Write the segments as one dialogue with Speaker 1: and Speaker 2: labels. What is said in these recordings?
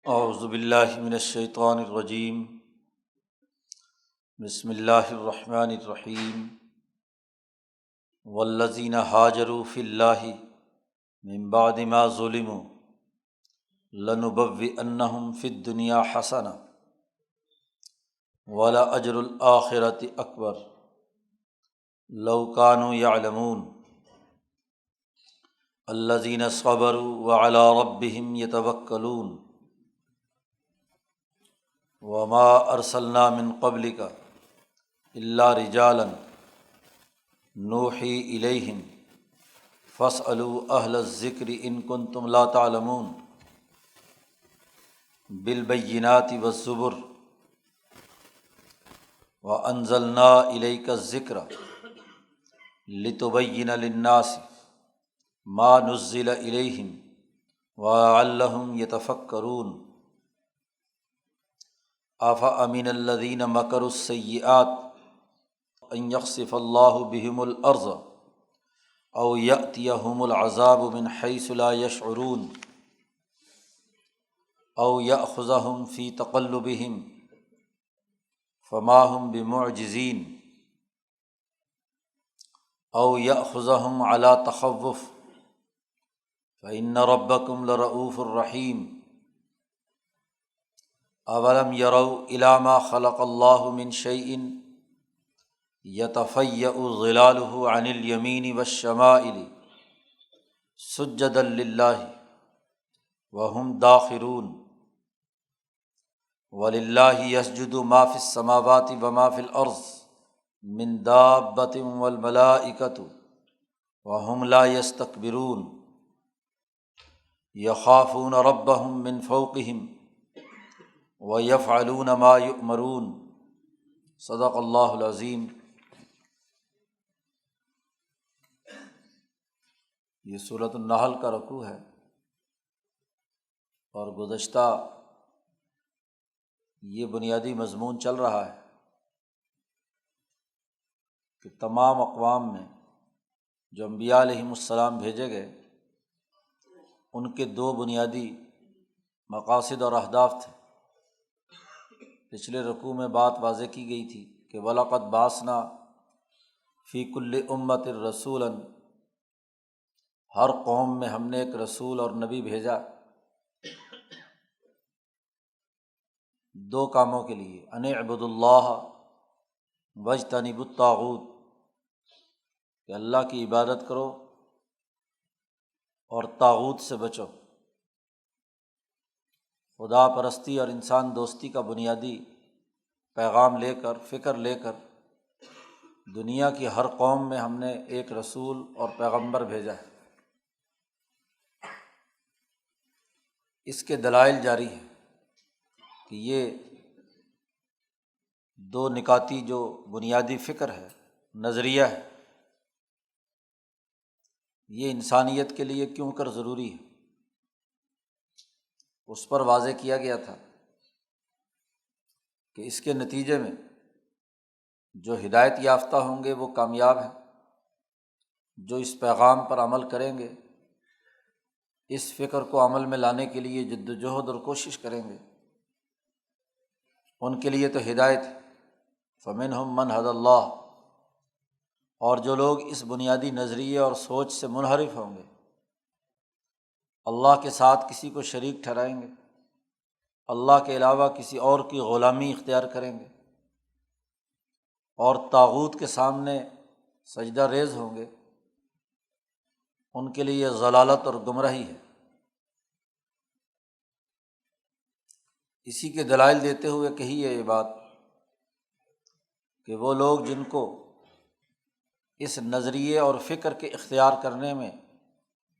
Speaker 1: اعوذ باللہ من الشیطان الرجیم، بسم اللہ الرحمن الرحیم۔ والذین ہاجروا فی اللہ من بعد ما ظلموا لنبوئنہم فی الدنیا حسنہ ولأجر الآخرۃ اکبر لو کانوا یعلمون۔ الذین صبروا وعلی ربہم یتوکلون۔ وما ارسلنا من قبلک الا رجالا نوحی الیہم فاسألوا اہل الذکر ان کنتم لا تعلمون۔ بالبینات والزبر وانزلنا الیک الذکر لتبین للناس ما نزل الیہم ولعلہم یتفکرون۔ افامن الذین مکروا السیئات ان یخسف اللہ بہم الارض او یأتیہم العذاب من حیث لا یشعرون او یأخذہم فی تقلبہم فما ہم بمعجزین او یأخذہم علی تخوف فإن ربکم لرؤوف رحیم۔ اولم یروا الی ما خلق اللہ من شیء یتفیأ ظلالہ عن الیمین والشمائل سجدا للہ وہم داخرون۔ وللہ یسجد ما فی السماوات وما فی الارض من دابۃ والملائکۃ وہم لا یستکبرون۔ یخافون ربہم من فوقہم وَيَفْعَلُونَ مَا يُؤْمَرُونَ۔ صدق اللہ العظیم۔ یہ سورۃ النحل کا رکوع ہے، اور گزشتہ یہ بنیادی مضمون چل رہا ہے کہ تمام اقوام میں جو انبیاء علیہم السلام بھیجے گئے، ان کے دو بنیادی مقاصد اور اہداف تھے۔ پچھلے رکوع میں بات واضح کی گئی تھی کہ وَلَقَدْ بَعَثْنَا فِي كُلِّ أُمَّةٍ رَسُولًا، ہر قوم میں ہم نے ایک رسول اور نبی بھیجا دو کاموں کے لیے، أَنِ اعْبُدُوا اللَّهَ وَاجْتَنِبُوا الطَّاغُوتَ، کہ اللہ کی عبادت کرو اور طاغوت سے بچو۔ خدا پرستی اور انسان دوستی کا بنیادی پیغام لے کر، فکر لے کر دنیا کی ہر قوم میں ہم نے ایک رسول اور پیغمبر بھیجا ہے۔ اس کے دلائل جاری ہیں کہ یہ دو نکاتی جو بنیادی فکر ہے، نظریہ ہے، یہ انسانیت کے لیے کیوں کر ضروری ہے، اس پر واضح کیا گیا تھا کہ اس کے نتیجے میں جو ہدایت یافتہ ہوں گے وہ کامیاب ہیں، جو اس پیغام پر عمل کریں گے، اس فکر کو عمل میں لانے کے لیے جد و جہد اور کوشش کریں گے، ان کے لیے تو ہدایت ہے۔ فَمِنْهُمْ مَنْ هَدَى اللَّهُ، اور جو لوگ اس بنیادی نظریے اور سوچ سے منحرف ہوں گے، اللہ کے ساتھ کسی کو شریک ٹھہرائیں گے، اللہ کے علاوہ کسی اور کی غلامی اختیار کریں گے، اور طاغوت کے سامنے سجدہ ریز ہوں گے، ان کے لیے ضلالت اور گمراہی ہے۔ اسی کے دلائل دیتے ہوئے کہی ہے یہ بات کہ وہ لوگ جن کو اس نظریے اور فکر کے اختیار کرنے میں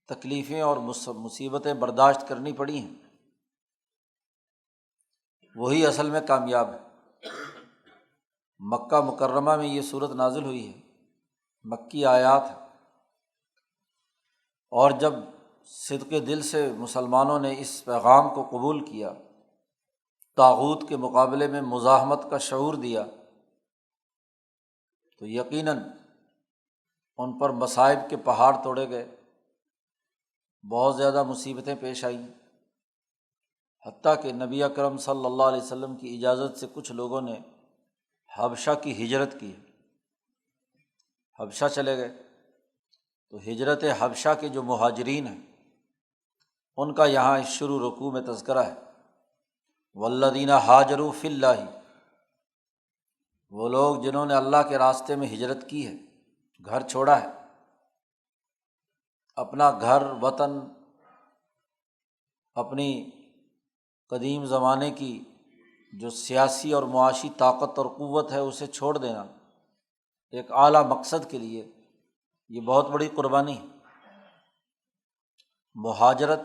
Speaker 1: تکلیفیں اور مصیبتیں برداشت کرنی پڑی ہیں، وہی اصل میں کامیاب ہے۔ مکہ مکرمہ میں یہ صورت نازل ہوئی ہے، مکی آیات ہے، اور جب صدق دل سے مسلمانوں نے اس پیغام کو قبول کیا، طاغوت کے مقابلے میں مزاحمت کا شعور دیا، تو یقیناً ان پر مصائب کے پہاڑ توڑے گئے، بہت زیادہ مصیبتیں پیش آئیں، حتیٰ کہ نبی اکرم صلی اللہ علیہ وسلم کی اجازت سے کچھ لوگوں نے حبشہ کی ہجرت کی، حبشہ چلے گئے۔ تو ہجرت حبشہ کے جو مہاجرین ہیں ان کا یہاں اس شروع رکوع میں تذکرہ ہے۔ والذین ہاجروا فی اللہ، وہ لوگ جنہوں نے اللہ کے راستے میں ہجرت کی ہے، گھر چھوڑا ہے، اپنا گھر وطن، اپنی قدیم زمانے کی جو سیاسی اور معاشی طاقت اور قوت ہے اسے چھوڑ دینا ایک اعلیٰ مقصد کے لیے، یہ بہت بڑی قربانی ہے۔ مہاجرت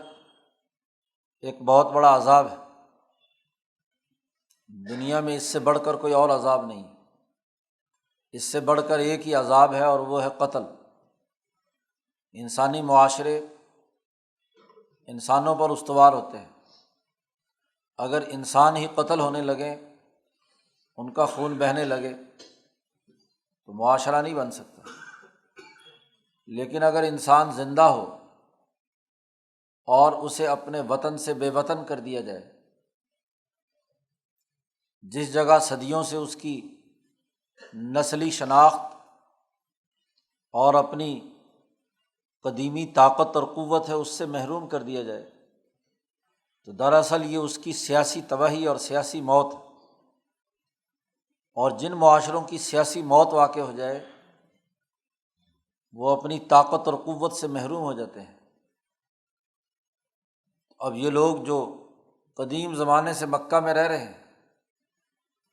Speaker 1: ایک بہت بڑا عذاب ہے، دنیا میں اس سے بڑھ کر کوئی اور عذاب نہیں، اس سے بڑھ کر ایک ہی عذاب ہے اور وہ ہے قتل۔ انسانی معاشرے انسانوں پر استوار ہوتے ہیں، اگر انسان ہی قتل ہونے لگے، ان کا خون بہنے لگے تو معاشرہ نہیں بن سکتا۔ لیکن اگر انسان زندہ ہو اور اسے اپنے وطن سے بے وطن کر دیا جائے، جس جگہ صدیوں سے اس کی نسلی شناخت اور اپنی قدیمی طاقت اور قوت ہے اس سے محروم کر دیا جائے، تو دراصل یہ اس کی سیاسی تباہی اور سیاسی موت ہے۔ اور جن معاشروں کی سیاسی موت واقع ہو جائے وہ اپنی طاقت اور قوت سے محروم ہو جاتے ہیں۔ اب یہ لوگ جو قدیم زمانے سے مکہ میں رہ رہے ہیں،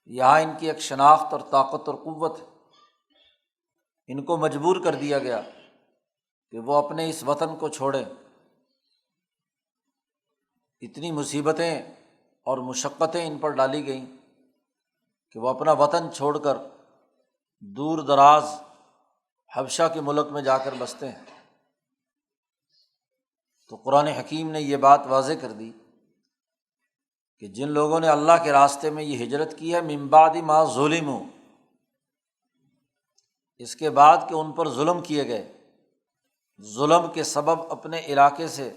Speaker 1: یہاں ان کی ایک شناخت اور طاقت اور قوت ہے، ان کو مجبور کر دیا گیا کہ وہ اپنے اس وطن کو چھوڑیں۔ اتنی مصیبتیں اور مشقتیں ان پر ڈالی گئیں کہ وہ اپنا وطن چھوڑ کر دور دراز حبشہ کے ملک میں جا کر بستے ہیں۔ تو قرآن حکیم نے یہ بات واضح کر دی کہ جن لوگوں نے اللہ کے راستے میں یہ ہجرت کی ہے، من بعد ما ظلموا، اس کے بعد کہ ان پر ظلم کیے گئے، ظلم کے سبب اپنے علاقے سے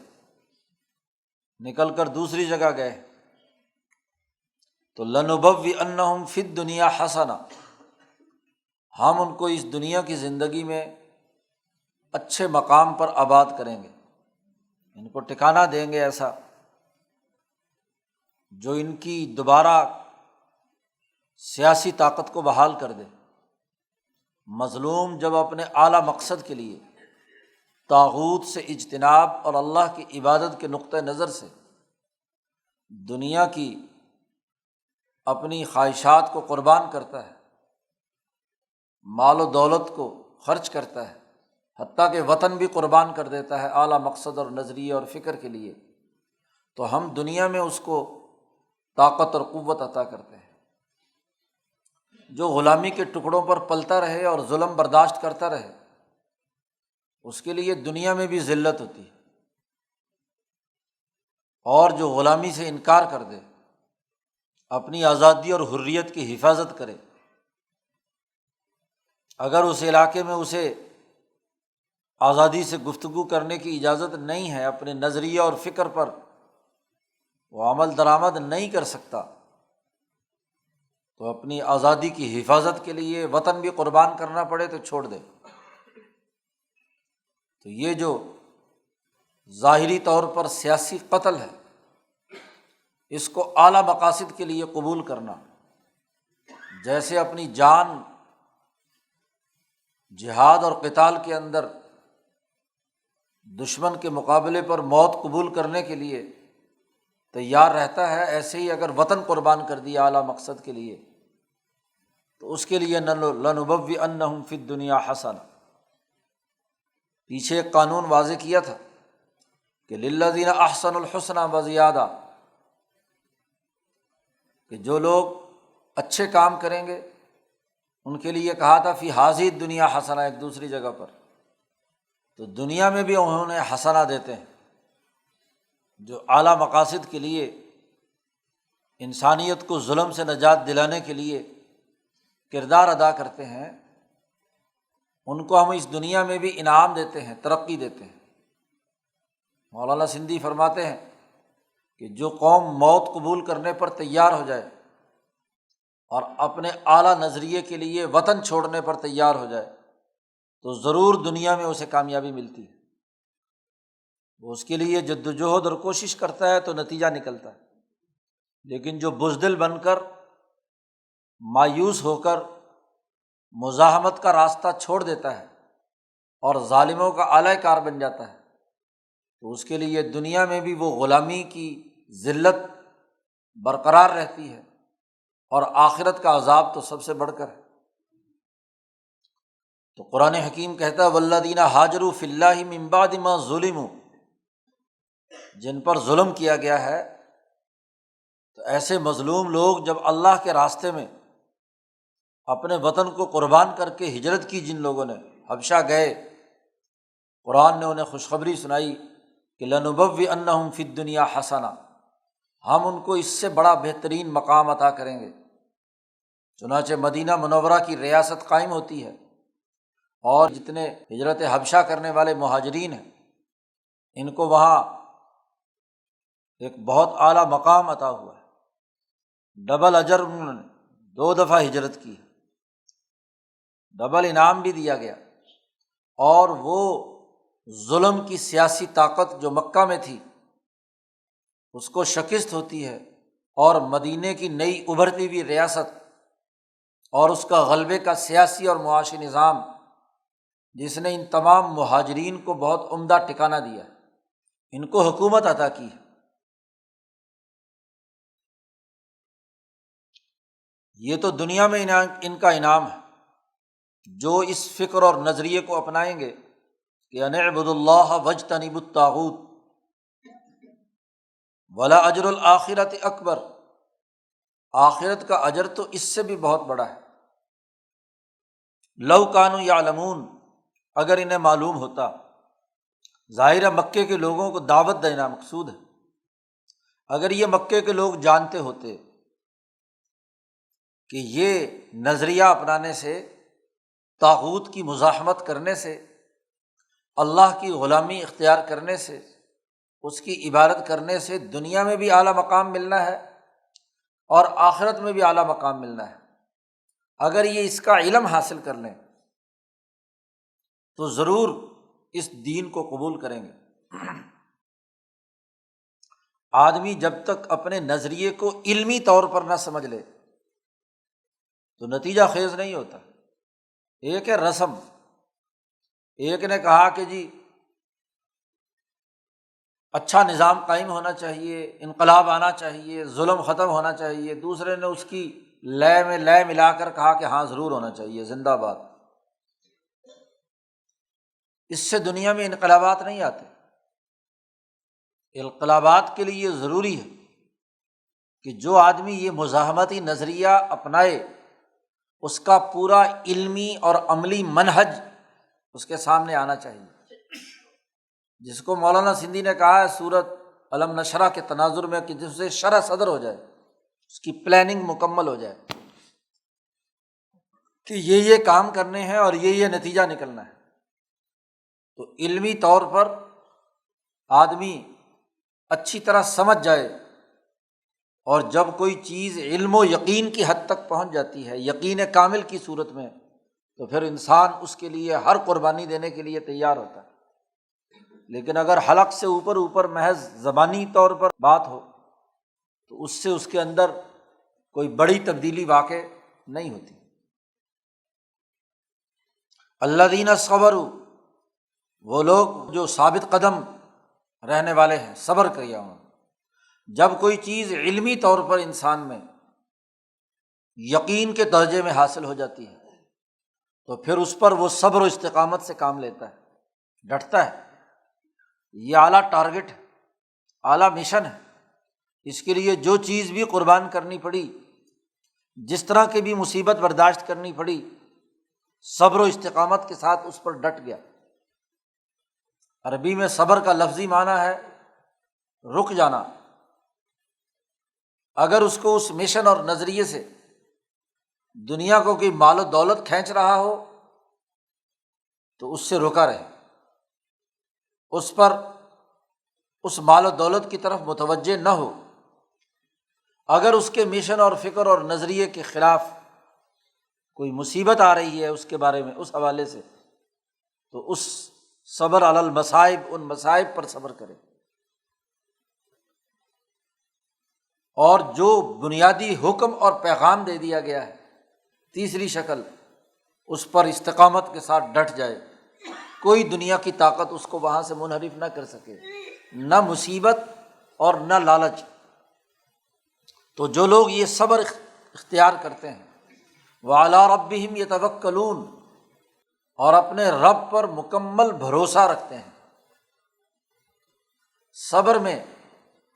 Speaker 1: نکل کر دوسری جگہ گئے، تو لنبوئنہم فی الدنیا حسنہ، ہم ان کو اس دنیا کی زندگی میں اچھے مقام پر آباد کریں گے، ان کو ٹھکانہ دیں گے ایسا جو ان کی دوبارہ سیاسی طاقت کو بحال کر دے۔ مظلوم جب اپنے اعلیٰ مقصد کے لیے طاغوت سے اجتناب اور اللہ کی عبادت کے نقطہ نظر سے دنیا کی اپنی خواہشات کو قربان کرتا ہے، مال و دولت کو خرچ کرتا ہے، حتیٰ کہ وطن بھی قربان کر دیتا ہے اعلیٰ مقصد اور نظریے اور فکر کے لیے، تو ہم دنیا میں اس کو طاقت اور قوت عطا کرتے ہیں۔ جو غلامی کے ٹکڑوں پر پلتا رہے اور ظلم برداشت کرتا رہے، اس کے لیے دنیا میں بھی ذلت ہوتی ہے، اور جو غلامی سے انکار کر دے، اپنی آزادی اور حریت کی حفاظت کرے، اگر اس علاقے میں اسے آزادی سے گفتگو کرنے کی اجازت نہیں ہے، اپنے نظریے اور فکر پر وہ عمل درآمد نہیں کر سکتا، تو اپنی آزادی کی حفاظت کے لیے وطن بھی قربان کرنا پڑے تو چھوڑ دے۔ تو یہ جو ظاہری طور پر سیاسی قتل ہے، اس کو اعلیٰ مقاصد کے لیے قبول کرنا، جیسے اپنی جان جہاد اور قتال کے اندر دشمن کے مقابلے پر موت قبول کرنے کے لیے تیار رہتا ہے، ایسے ہی اگر وطن قربان کر دیا اعلیٰ مقصد کے لیے تو اس کے لیے لنبوئنہم فی الدنیا حسنہ۔ پیچھے ایک قانون واضح کیا تھا کہ للذین احسنوا الحسنى وزیادہ، کہ جو لوگ اچھے کام کریں گے ان کے لیے کہا تھا فی ہذہ الدنیا حسنہ، ایک دوسری جگہ پر، تو دنیا میں بھی انہوں نے حسنہ دیتے ہیں، جو اعلیٰ مقاصد کے لیے انسانیت کو ظلم سے نجات دلانے کے لیے کردار ادا کرتے ہیں، ان کو ہم اس دنیا میں بھی انعام دیتے ہیں، ترقی دیتے ہیں۔ مولانا سندھی فرماتے ہیں کہ جو قوم موت قبول کرنے پر تیار ہو جائے اور اپنے اعلیٰ نظریے کے لیے وطن چھوڑنے پر تیار ہو جائے تو ضرور دنیا میں اسے کامیابی ملتی ہے۔ وہ اس کے لیے جد وجہد اور کوشش کرتا ہے تو نتیجہ نکلتا ہے، لیکن جو بزدل بن کر، مایوس ہو کر مزاحمت کا راستہ چھوڑ دیتا ہے اور ظالموں کا اعلی کار بن جاتا ہے تو اس کے لیے دنیا میں بھی وہ غلامی کی ذلت برقرار رہتی ہے اور آخرت کا عذاب تو سب سے بڑھ کر ہے۔ تو قرآن حکیم کہتا ہے والذین ہاجروا فی اللہ من بعد ما ظلموا، جن پر ظلم کیا گیا ہے تو ایسے مظلوم لوگ جب اللہ کے راستے میں اپنے وطن کو قربان کر کے ہجرت کی، جن لوگوں نے حبشہ گئے، قرآن نے انہیں خوشخبری سنائی کہ لنبوئنہم فی الدنیا حسنہ، ہم ان کو اس سے بڑا بہترین مقام عطا کریں گے۔ چنانچہ مدینہ منورہ کی ریاست قائم ہوتی ہے اور جتنے ہجرت حبشہ کرنے والے مہاجرین ہیں ان کو وہاں ایک بہت اعلیٰ مقام عطا ہوا ہے، ڈبل اجر، انہوں نے 2 دفعہ ہجرت کی، ڈبل انعام بھی دیا گیا، اور وہ ظلم کی سیاسی طاقت جو مکہ میں تھی اس کو شکست ہوتی ہے، اور مدینے کی نئی ابھرتی ہوئی ریاست اور اس کا غلبے کا سیاسی اور معاشی نظام جس نے ان تمام مہاجرین کو بہت عمدہ ٹھکانہ دیا، ان کو حکومت عطا کی ہے۔ یہ تو دنیا میں ان کا انعام ہے۔ جو اس فکر اور نظریے کو اپنائیں گے کہ ان اعبدوا اللہ واجتنبوا الطاغوت ولاجر الآخرۃ اکبر، آخرت کا اجر تو اس سے بھی بہت بڑا ہے۔ لو کانوا یعلمون، اگر انہیں معلوم ہوتا، ظاہر ہے مکے کے لوگوں کو دعوت دینا مقصود ہے، اگر یہ مکے کے لوگ جانتے ہوتے کہ یہ نظریہ اپنانے سے، طاغوت کی مزاحمت کرنے سے، اللہ کی غلامی اختیار کرنے سے، اس کی عبادت کرنے سے دنیا میں بھی اعلیٰ مقام ملنا ہے اور آخرت میں بھی اعلیٰ مقام ملنا ہے، اگر یہ اس کا علم حاصل کر لیں تو ضرور اس دین کو قبول کریں گے۔ آدمی جب تک اپنے نظریے کو علمی طور پر نہ سمجھ لے تو نتیجہ خیز نہیں ہوتا۔ ایک ہے رسم، ایک نے کہا کہ جی اچھا نظام قائم ہونا چاہیے، انقلاب آنا چاہیے، ظلم ختم ہونا چاہیے، دوسرے نے اس کی لے میں لے ملا کر کہا کہ ہاں ضرور ہونا چاہیے، زندہ باد۔ اس سے دنیا میں انقلابات نہیں آتے۔ انقلابات کے لیے ضروری ہے کہ جو آدمی یہ مزاحمتی نظریہ اپنائے اس کا پورا علمی اور عملی منہج اس کے سامنے آنا چاہیے، جس کو مولانا سندھی نے کہا ہے سورۃ علم نشرح کے تناظر میں کہ جس سے شرح صدر ہو جائے، اس کی پلاننگ مکمل ہو جائے کہ یہ کام کرنے ہیں اور یہ نتیجہ نکلنا ہے۔ تو علمی طور پر آدمی اچھی طرح سمجھ جائے، اور جب کوئی چیز علم و یقین کی حد تک پہنچ جاتی ہے، یقین کامل کی صورت میں، تو پھر انسان اس کے لیے ہر قربانی دینے کے لیے تیار ہوتا ہے۔ لیکن اگر حلق سے اوپر اوپر محض زبانی طور پر بات ہو تو اس سے اس کے اندر کوئی بڑی تبدیلی واقع نہیں ہوتی۔ الذین صبروا، وہ لوگ جو ثابت قدم رہنے والے ہیں، صبر کیا انہوں نے۔ جب کوئی چیز علمی طور پر انسان میں یقین کے درجے میں حاصل ہو جاتی ہے تو پھر اس پر وہ صبر و استقامت سے کام لیتا ہے، ڈٹتا ہے۔ یہ اعلیٰ ٹارگٹ ہے، اعلیٰ مشن ہے، اس کے لیے جو چیز بھی قربان کرنی پڑی، جس طرح کی بھی مصیبت برداشت کرنی پڑی، صبر و استقامت کے ساتھ اس پر ڈٹ گیا۔ عربی میں صبر کا لفظی معنی ہے رک جانا۔ اگر اس کو اس مشن اور نظریے سے دنیا کو کوئی مال و دولت کھینچ رہا ہو تو اس سے روکا رہے، اس پر اس مال و دولت کی طرف متوجہ نہ ہو، اگر اس کے مشن اور فکر اور نظریے کے خلاف کوئی مصیبت آ رہی ہے اس کے بارے میں اس حوالے سے، تو اس صبر علی المصائب، ان مصائب پر صبر کرے، اور جو بنیادی حکم اور پیغام دے دیا گیا ہے تیسری شکل، اس پر استقامت کے ساتھ ڈٹ جائے، کوئی دنیا کی طاقت اس کو وہاں سے منحرف نہ کر سکے، نہ مصیبت اور نہ لالچ۔ تو جو لوگ یہ صبر اختیار کرتے ہیں، وَعَلَىٰ رَبِّهِمْ يَتَوَكَّلُونَ، اور اپنے رب پر مکمل بھروسہ رکھتے ہیں۔ صبر میں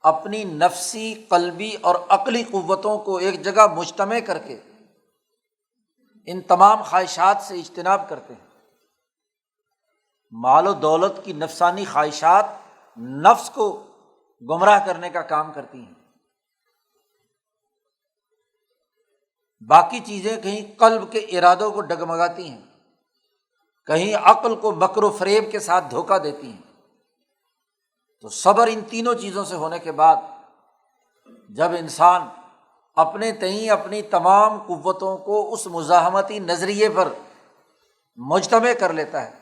Speaker 1: اپنی نفسی، قلبی اور عقلی قوتوں کو ایک جگہ مجتمع کر کے ان تمام خواہشات سے اجتناب کرتے ہیں۔ مال و دولت کی نفسانی خواہشات نفس کو گمراہ کرنے کا کام کرتی ہیں، باقی چیزیں کہیں قلب کے ارادوں کو ڈگمگاتی ہیں، کہیں عقل کو مکر و فریب کے ساتھ دھوکہ دیتی ہیں۔ تو صبر ان تینوں چیزوں سے ہونے کے بعد جب انسان اپنے تئیں اپنی تمام قوتوں کو اس مزاحمتی نظریے پر مجتمع کر لیتا ہے،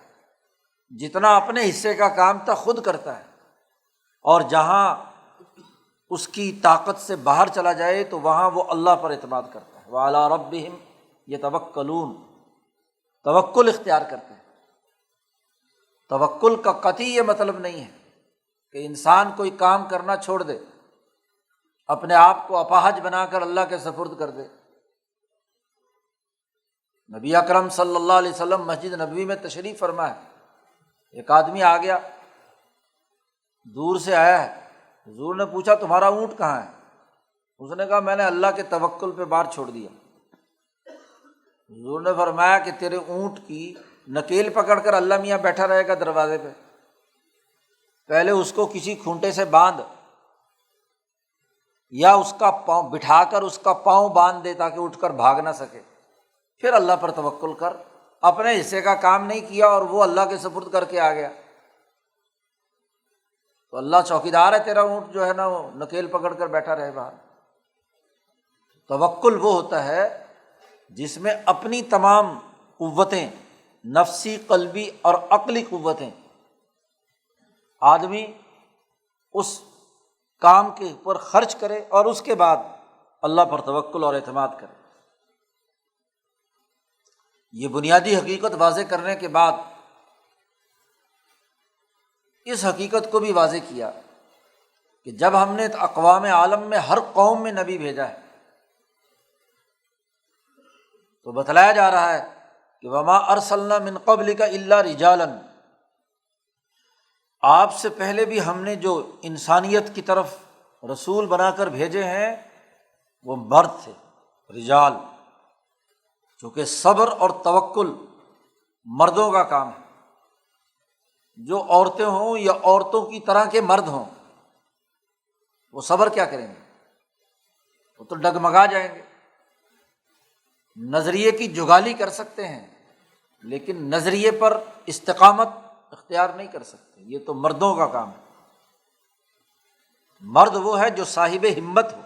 Speaker 1: جتنا اپنے حصے کا کام تھا خود کرتا ہے، اور جہاں اس کی طاقت سے باہر چلا جائے تو وہاں وہ اللہ پر اعتماد کرتا ہے، وَعَلَىٰ رَبِّهِمْ يَتَوَكَّلُونَ، توکل اختیار کرتے ہیں۔ توکل کا قطعی یہ مطلب نہیں ہے کہ انسان کوئی کام کرنا چھوڑ دے، اپنے آپ کو اپاہج بنا کر اللہ کے سپرد کر دے۔ نبی اکرم صلی اللہ علیہ وسلم مسجد نبوی میں تشریف فرما ہے، ایک آدمی آ گیا، دور سے آیا ہے، حضور نے پوچھا تمہارا اونٹ کہاں ہے؟ اس نے کہا میں نے اللہ کے توکل پہ باہر چھوڑ دیا۔ حضور نے فرمایا کہ تیرے اونٹ کی نکیل پکڑ کر اللہ میاں بیٹھا رہے گا دروازے پہ، پہلے اس کو کسی کھونٹے سے باندھ، یا اس کا پاؤں بٹھا کر اس کا پاؤں باندھ دے تاکہ اٹھ کر بھاگ نہ سکے، پھر اللہ پر توکل کر۔ اپنے حصے کا کام نہیں کیا اور وہ اللہ کے سپرد کر کے آ گیا، تو اللہ چوکیدار ہے، تیرا اونٹ جو ہے نا وہ نکیل پکڑ کر بیٹھا رہے باہر۔ توکل وہ ہوتا ہے جس میں اپنی تمام قوتیں، نفسی، قلبی اور عقلی قوتیں، آدمی اس کام کے اوپر خرچ کرے اور اس کے بعد اللہ پر توکل اور اعتماد کرے۔ یہ بنیادی حقیقت واضح کرنے کے بعد اس حقیقت کو بھی واضح کیا کہ جب ہم نے اقوام عالم میں ہر قوم میں نبی بھیجا ہے تو بتلایا جا رہا ہے کہ وما ارسلنا من قبلک الا رجالا، آپ سے پہلے بھی ہم نے جو انسانیت کی طرف رسول بنا کر بھیجے ہیں وہ مرد تھے، رجال، چونکہ صبر اور توکل مردوں کا کام ہے۔ جو عورتیں ہوں یا عورتوں کی طرح کے مرد ہوں وہ صبر کیا کریں گے؟ وہ تو ڈگمگا جائیں گے۔ نظریے کی جگالی کر سکتے ہیں لیکن نظریے پر استقامت اختیار نہیں کر سکتے، یہ تو مردوں کا کام ہے۔ مرد وہ ہے جو صاحب ہمت ہو۔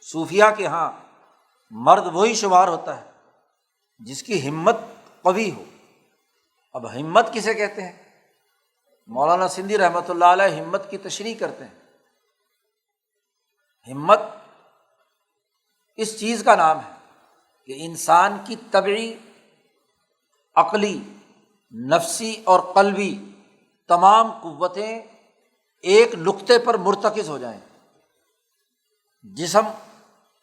Speaker 1: صوفیہ کے ہاں مرد وہی شمار ہوتا ہے جس کی ہمت قوی ہو۔ اب ہمت کسے کہتے ہیں؟ مولانا سندھی رحمۃ اللہ علیہ ہمت کی تشریح کرتے ہیں۔ ہمت اس چیز کا نام ہے کہ انسان کی طبعی، عقلی، نفسی اور قلبی تمام قوتیں ایک نقطے پر مرتکز ہو جائیں، جسم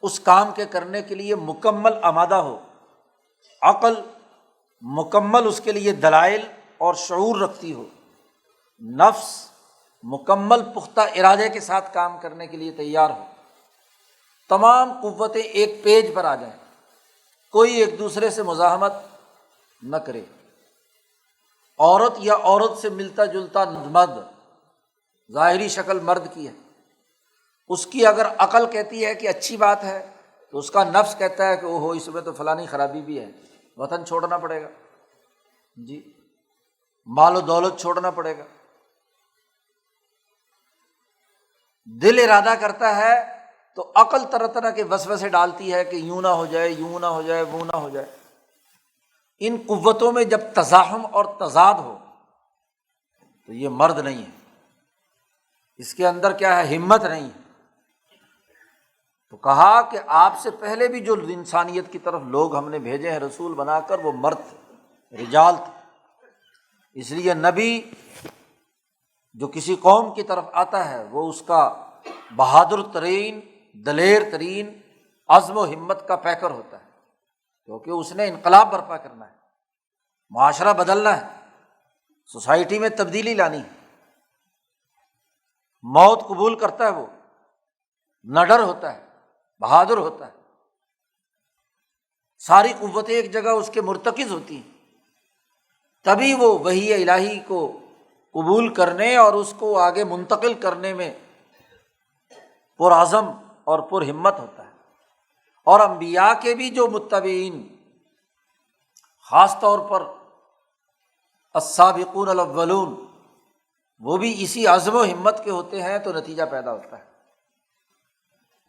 Speaker 1: اس کام کے کرنے کے لیے مکمل آمادہ ہو، عقل مکمل اس کے لیے دلائل اور شعور رکھتی ہو، نفس مکمل پختہ ارادے کے ساتھ کام کرنے کے لیے تیار ہو، تمام قوتیں ایک پیج پر آ جائیں، کوئی ایک دوسرے سے مزاحمت نہ کرے۔ عورت یا عورت سے ملتا جلتا مرد، ظاہری شکل مرد کی ہے، اس کی اگر عقل کہتی ہے کہ اچھی بات ہے تو اس کا نفس کہتا ہے کہ اوہو اس میں تو فلانی خرابی بھی ہے، وطن چھوڑنا پڑے گا، جی مال و دولت چھوڑنا پڑے گا۔ دل ارادہ کرتا ہے تو عقل طرح طرح کے وسوسے ڈالتی ہے کہ یوں نہ ہو جائے، یوں نہ ہو جائے، وہ نہ ہو جائے۔ ان قوتوں میں جب تزاحم اور تضاد ہو تو یہ مرد نہیں ہے، اس کے اندر کیا ہے، ہمت نہیں ہے۔ تو کہا کہ آپ سے پہلے بھی جو انسانیت کی طرف لوگ ہم نے بھیجے ہیں رسول بنا کر، وہ مرد تھے، رجال تھے۔ اس لیے نبی جو کسی قوم کی طرف آتا ہے وہ اس کا بہادر ترین، دلیر ترین عزم و ہمت کا پیکر ہوتا ہے، کیونکہ اس نے انقلاب برپا کرنا ہے، معاشرہ بدلنا ہے، سوسائٹی میں تبدیلی لانی ہے۔ موت قبول کرتا ہے، وہ نڈر ہوتا ہے، بہادر ہوتا ہے، ساری قوتیں ایک جگہ اس کے مرتکز ہوتی ہیں، تبھی وہ وحی الہی کو قبول کرنے اور اس کو آگے منتقل کرنے میں پرعزم اور پر ہمت ہوتا ہے۔ اور انبیاء کے بھی جو متبعین، خاص طور پر السابقون الاولون، وہ بھی اسی عزم و ہمت کے ہوتے ہیں، تو نتیجہ پیدا ہوتا ہے۔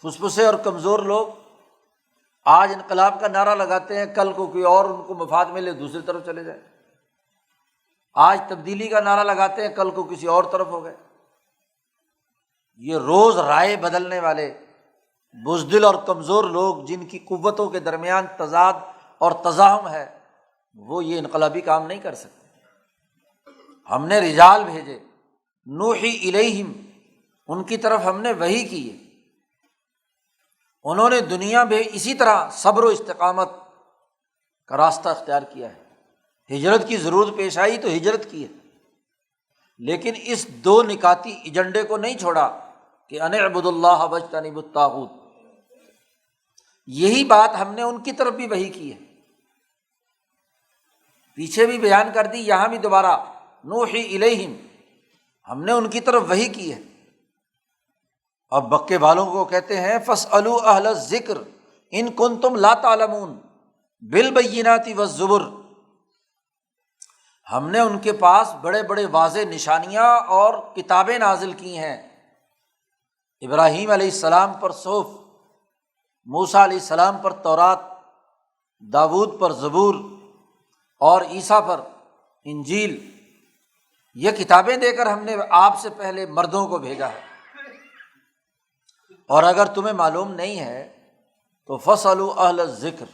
Speaker 1: پھسپھسے اور کمزور لوگ آج انقلاب کا نعرہ لگاتے ہیں، کل کو کوئی اور ان کو مفاد ملے دوسری طرف چلے جائیں۔ آج تبدیلی کا نعرہ لگاتے ہیں، کل کو کسی اور طرف ہو گئے۔ یہ روز رائے بدلنے والے بزدل اور کمزور لوگ، جن کی قوتوں کے درمیان تضاد اور تزاحم ہے، وہ یہ انقلابی کام نہیں کر سکتے۔ ہم نے رجال بھیجے، نوحی الیہم، ان کی طرف ہم نے وحی کی ہے، انہوں نے دنیا میں اسی طرح صبر و استقامت کا راستہ اختیار کیا ہے۔ ہجرت کی ضرورت پیش آئی تو ہجرت کی ہے، لیکن اس دو نکاتی ایجنڈے کو نہیں چھوڑا کہ ان اعبدوا اللہ واجتنبوا الطاغوت۔ یہی بات ہم نے ان کی طرف بھی وحی کی ہے، پیچھے بھی بیان کر دی، یہاں بھی دوبارہ نوحی الیہم، ہم نے ان کی طرف وحی کی ہے۔ اب مکے والوں کو کہتے ہیں فاسألوا اہل الذکر ان کنتم لا تعلمون بالبینات والزبر، ہم نے ان کے پاس بڑے بڑے واضح نشانیاں اور کتابیں نازل کی ہیں، ابراہیم علیہ السلام پر صحف، موسیٰ علیہ السلام پر تورات، داود پر زبور اور عیسیٰ پر انجیل، یہ کتابیں دے کر ہم نے آپ سے پہلے مردوں کو بھیجا ہے۔ اور اگر تمہیں معلوم نہیں ہے تو فاسألوا اہل الذکر،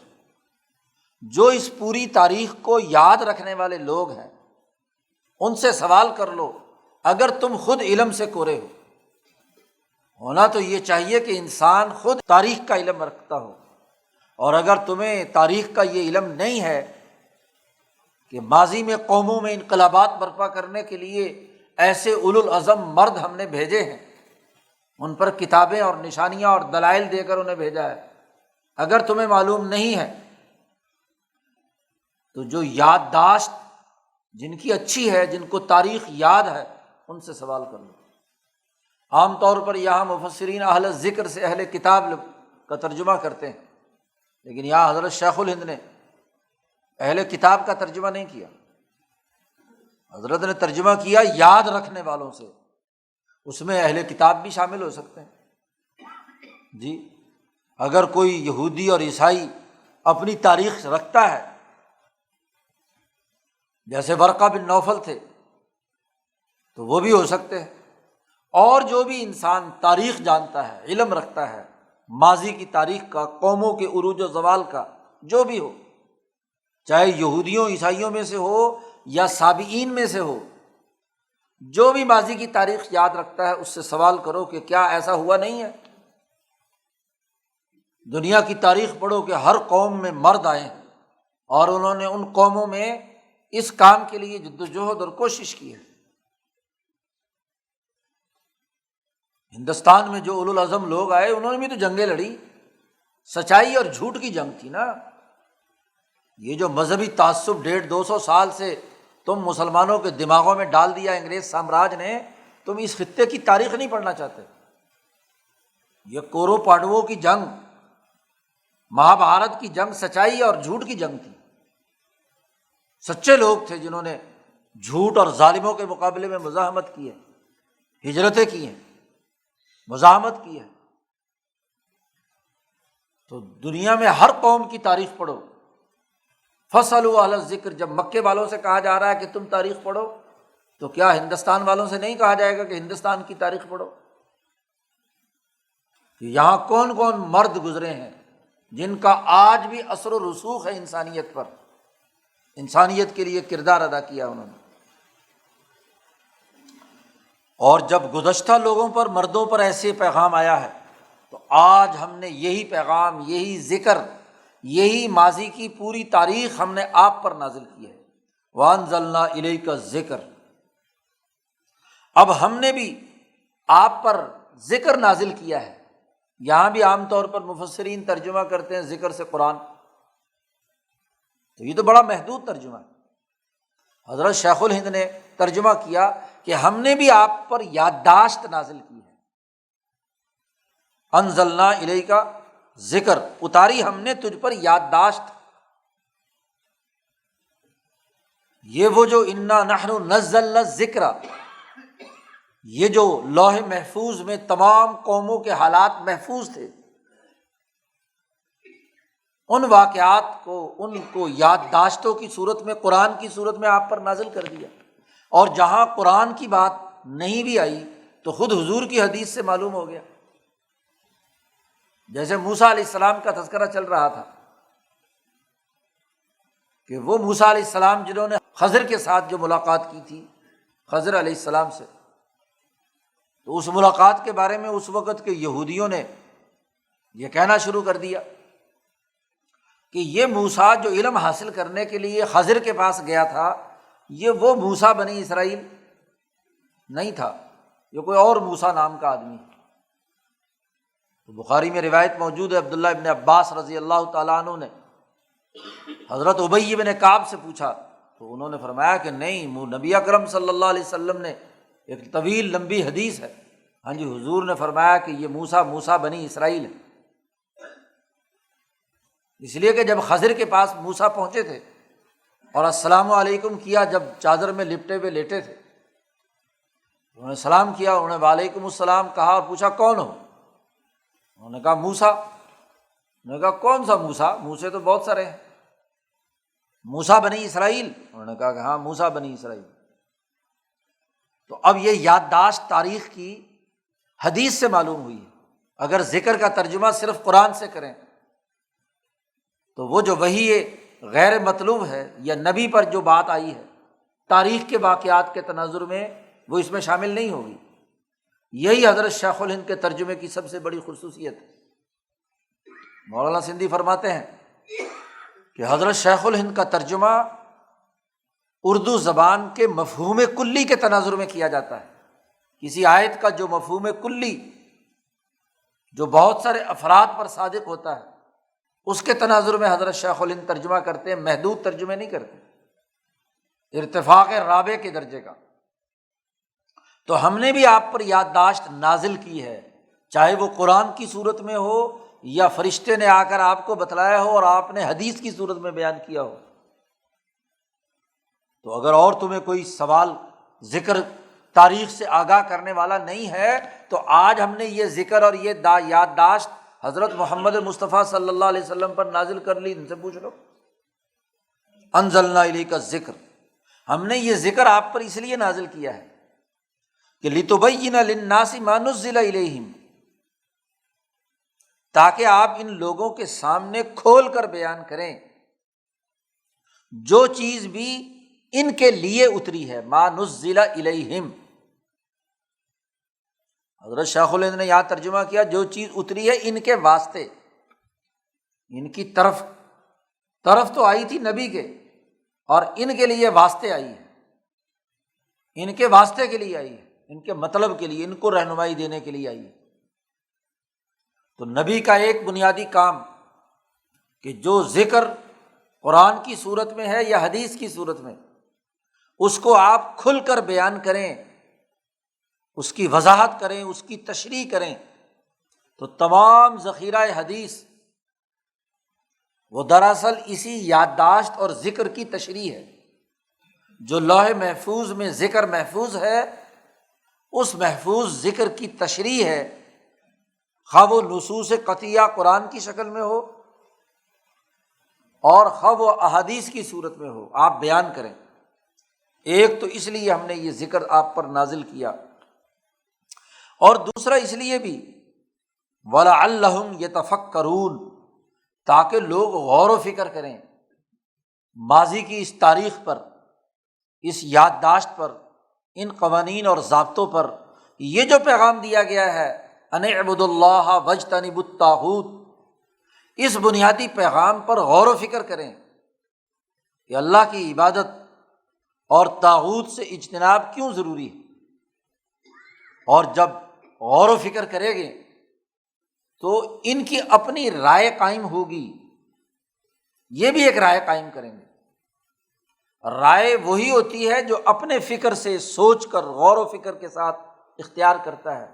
Speaker 1: جو اس پوری تاریخ کو یاد رکھنے والے لوگ ہیں ان سے سوال کر لو، اگر تم خود علم سے کورے ہو۔ ہونا تو یہ چاہیے کہ انسان خود تاریخ کا علم رکھتا ہو، اور اگر تمہیں تاریخ کا یہ علم نہیں ہے کہ ماضی میں قوموں میں انقلابات برپا کرنے کے لیے ایسے اولو العزم مرد ہم نے بھیجے ہیں، ان پر کتابیں اور نشانیاں اور دلائل دے کر انہیں بھیجا ہے، اگر تمہیں معلوم نہیں ہے تو جو یادداشت جن کی اچھی ہے، جن کو تاریخ یاد ہے، ان سے سوال کر لو۔ عام طور پر یہاں مفسرین اہل ذکر سے اہل کتاب کا ترجمہ کرتے ہیں، لیکن یہاں حضرت شیخ الہند نے اہل کتاب کا ترجمہ نہیں کیا، حضرت نے ترجمہ کیا یاد رکھنے والوں سے، اس میں اہل کتاب بھی شامل ہو سکتے ہیں۔ جی، اگر کوئی یہودی اور عیسائی اپنی تاریخ رکھتا ہے، جیسے ورقہ بن نوفل تھے، تو وہ بھی ہو سکتے ہیں۔ اور جو بھی انسان تاریخ جانتا ہے، علم رکھتا ہے ماضی کی تاریخ کا، قوموں کے عروج و زوال کا، جو بھی ہو، چاہے یہودیوں عیسائیوں میں سے ہو یا سابعین میں سے ہو، جو بھی ماضی کی تاریخ یاد رکھتا ہے اس سے سوال کرو کہ کیا ایسا ہوا نہیں ہے؟ دنیا کی تاریخ پڑھو کہ ہر قوم میں مرد آئے ہیں اور انہوں نے ان قوموں میں اس کام کے لیے جدوجہد اور کوشش کی ہے۔ ہندوستان میں جو اولو العزم لوگ آئے، انہوں نے بھی تو جنگیں لڑی، سچائی اور جھوٹ کی جنگ تھی نا۔ یہ جو مذہبی تعصب 150-200 سال سے تم مسلمانوں کے دماغوں میں ڈال دیا انگریز سامراج نے، تم اس خطے کی تاریخ نہیں پڑھنا چاہتے۔ یہ کورو پانڈووں کی جنگ، مہابھارت کی جنگ سچائی اور جھوٹ کی جنگ تھی۔ سچے لوگ تھے جنہوں نے جھوٹ اور ظالموں کے مقابلے میں مزاحمت کی ہے، ہجرتیں کی ہیں۔ مزاحمت کی ہے۔ تو دنیا میں ہر قوم کی تاریخ پڑھو، فَاسْأَلُوا أَهْلَ الذِّكْرِ، جب مکے والوں سے کہا جا رہا ہے کہ تم تاریخ پڑھو، تو کیا ہندوستان والوں سے نہیں کہا جائے گا کہ ہندوستان کی تاریخ پڑھو؟ کہ یہاں کون کون مرد گزرے ہیں جن کا آج بھی اثر و رسوخ ہے انسانیت پر، انسانیت کے لیے کردار ادا کیا انہوں نے۔ اور جب گزشتہ لوگوں پر، مردوں پر ایسے پیغام آیا ہے، تو آج ہم نے یہی پیغام، یہی ذکر، یہی ماضی کی پوری تاریخ ہم نے آپ پر نازل کی ہے۔ وَأَنزَلْنَا إِلَيْكَ الذِّكْرَ، اب ہم نے بھی آپ پر ذکر نازل کیا ہے۔ یہاں بھی عام طور پر مفسرین ترجمہ کرتے ہیں ذکر سے قرآن، تو یہ تو بڑا محدود ترجمہ ہے۔ حضرت شیخ الہند نے ترجمہ کیا کہ ہم نے بھی آپ پر یادداشت نازل کی ہے۔ انزلنا الیک ذکر، اتاری ہم نے تجھ پر یادداشت۔ یہ وہ جو انا نحن نزلنا الذکر، یہ جو لوح محفوظ میں تمام قوموں کے حالات محفوظ تھے، ان واقعات کو، ان کو یادداشتوں کی صورت میں، قرآن کی صورت میں آپ پر نازل کر دیا۔ اور جہاں قرآن کی بات نہیں بھی آئی تو خود حضور کی حدیث سے معلوم ہو گیا۔ جیسے موسیٰ علیہ السلام کا تذکرہ چل رہا تھا کہ وہ موسیٰ علیہ السلام جنہوں نے خضر کے ساتھ جو ملاقات کی تھی، خضر علیہ السلام سے، تو اس ملاقات کے بارے میں اس وقت کے یہودیوں نے یہ کہنا شروع کر دیا کہ یہ موسیٰ جو علم حاصل کرنے کے لیے خضر کے پاس گیا تھا، یہ وہ موسیٰ بنی اسرائیل نہیں تھا، یہ کوئی اور موسیٰ نام کا آدمی ہے۔ تو بخاری میں روایت موجود ہے، عبداللہ ابن عباس رضی اللہ تعالیٰ عنہ نے حضرت ابی بن کعب سے پوچھا، تو انہوں نے فرمایا کہ نہیں، نبی اکرم صلی اللہ علیہ وسلم نے ایک طویل لمبی حدیث ہے، ہاں جی، حضور نے فرمایا کہ یہ موسیٰ بنی اسرائیل ہے۔ اس لیے کہ جب خضر کے پاس موسیٰ پہنچے تھے اور السلام علیکم کیا، جب چادر میں لپٹے ہوئے لیٹے تھے، انہوں نے سلام کیا، انہوں نے وعلیکم السلام کہا اور پوچھا کون ہو؟ انہوں نے کہا موسیٰ۔ انہوں نے کہا کون سا موسیٰ؟ موسیٰ تو بہت سارے ہیں۔ موسیٰ بنی اسرائیل؟ انہوں نے کہا کہ ہاں موسیٰ بنی اسرائیل۔ تو اب یہ یادداشت تاریخ کی حدیث سے معلوم ہوئی ہے۔ اگر ذکر کا ترجمہ صرف قرآن سے کریں تو وہ جو وحی غیر مطلوب ہے یا نبی پر جو بات آئی ہے تاریخ کے واقعات کے تناظر میں، وہ اس میں شامل نہیں ہوگی۔ یہی حضرت شیخ الہند کے ترجمے کی سب سے بڑی خصوصیت ہے۔ مولانا سندھی فرماتے ہیں کہ حضرت شیخ الہند کا ترجمہ اردو زبان کے مفہوم کلی کے تناظر میں کیا جاتا ہے۔ کسی آیت کا جو مفہوم کلی، جو بہت سارے افراد پر صادق ہوتا ہے، اس کے تناظر میں حضرت شیخ الہند ترجمہ کرتے ہیں، محدود ترجمے نہیں کرتے، ارتفاق رابع کے درجے کا۔ تو ہم نے بھی آپ پر یادداشت نازل کی ہے، چاہے وہ قرآن کی صورت میں ہو یا فرشتے نے آ کر آپ کو بتلایا ہو اور آپ نے حدیث کی صورت میں بیان کیا ہو۔ تو اگر اور تمہیں کوئی سوال ذکر تاریخ سے آگاہ کرنے والا نہیں ہے تو آج ہم نے یہ ذکر اور یہ یادداشت حضرت محمد مصطفیٰ صلی اللہ علیہ وسلم پر نازل کر لی، ان سے پوچھ لو۔ انزلنا الیک الذکر، ہم نے یہ ذکر آپ پر اس لیے نازل کیا ہے کہ لتبین للناس ما نزل الیہم، تاکہ آپ ان لوگوں کے سامنے کھول کر بیان کریں جو چیز بھی ان کے لیے اتری ہے، ما نزل الیہم۔ حضرت شیخ الہند نے یہاں ترجمہ کیا جو چیز اتری ہے ان کے واسطے، ان کی طرف تو آئی تھی نبی کے، اور ان کے لیے واسطے آئی ہے، ان کے واسطے کے لیے آئی ہے، ان کے مطلب کے لیے، ان کو رہنمائی دینے کے لیے آئی ہے۔ تو نبی کا ایک بنیادی کام کہ جو ذکر قرآن کی صورت میں ہے یا حدیث کی صورت میں، اس کو آپ کھل کر بیان کریں، اس کی وضاحت کریں، اس کی تشریح کریں۔ تو تمام ذخیرہ حدیث وہ دراصل اسی یادداشت اور ذکر کی تشریح ہے۔ جو لوح محفوظ میں ذکر محفوظ ہے، اس محفوظ ذکر کی تشریح ہے خواہ وہ نصوص قطعیہ قرآن کی شکل میں ہو اور خواہ وہ احادیث کی صورت میں ہو، آپ بیان کریں۔ ایک تو اس لیے ہم نے یہ ذکر آپ پر نازل کیا، اور دوسرا اس لیے بھی وَلَعَلَّهُمْ يَتَفَكَّرُونَ، تاکہ لوگ غور و فکر کریں ماضی کی اس تاریخ پر، اس یادداشت پر، ان قوانین اور ضابطوں پر۔ یہ جو پیغام دیا گیا ہے ان اعبدوا اللہ واجتنبوا الطاغوت، اس بنیادی پیغام پر غور و فکر کریں کہ اللہ کی عبادت اور طاغوت سے اجتناب کیوں ضروری ہے، اور جب غور و فکر کریں گے تو ان کی اپنی رائے قائم ہوگی۔ یہ بھی ایک رائے قائم کریں گے۔ رائے وہی ہوتی ہے جو اپنے فکر سے سوچ کر غور و فکر کے ساتھ اختیار کرتا ہے۔